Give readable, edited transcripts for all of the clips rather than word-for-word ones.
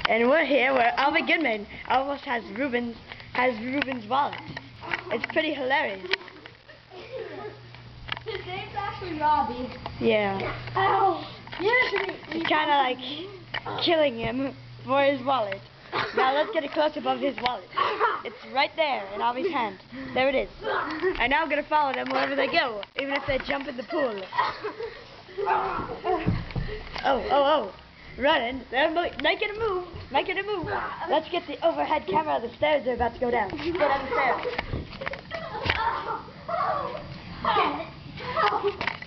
And we're here where Alvin Goodman almost has Ruben's wallet. It's pretty hilarious. His name's actually Robbie. Yeah. Ow! It's kind of like killing him for his wallet. Now let's get a close-up of his wallet. It's right there in Alvy's hand. There it is. And now I'm going to follow them wherever they go, even if they jump in the pool. Oh. Running. They're making a move. Making a move. Let's get the overhead camera of the stairs they're about to go down. Go down the stairs.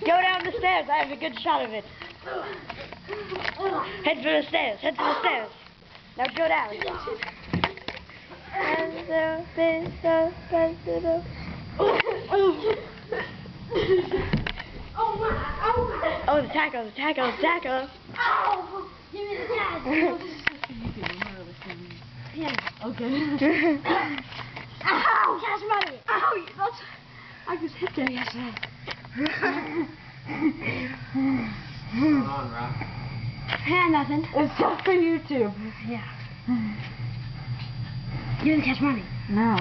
Go down the stairs. I have a good shot of it. Head for the stairs. Head for the stairs. Now go down. Oh, the tackle. Ow! Give me the tag. Yeah. Okay. Ow! Cash money. Ow! I just hit there yesterday. What's going on, Rob? Yeah, nothing. It's just for YouTube. Yeah. You didn't catch money. No.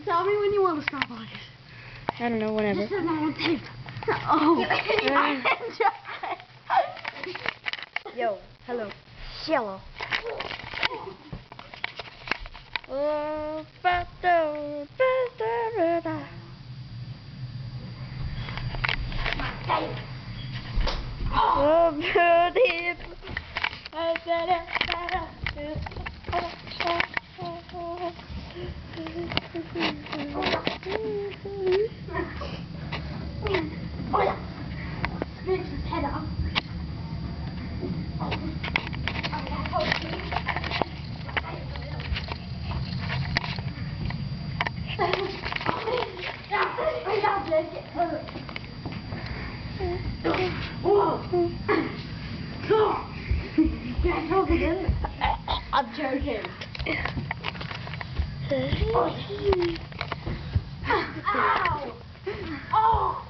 Tell me when you want to stop on it. I don't know, whatever. This is not on tape. Oh. Yo, hello. Hello. Oh yeah. Scratch his head off. I'm joking. Ow! Oh!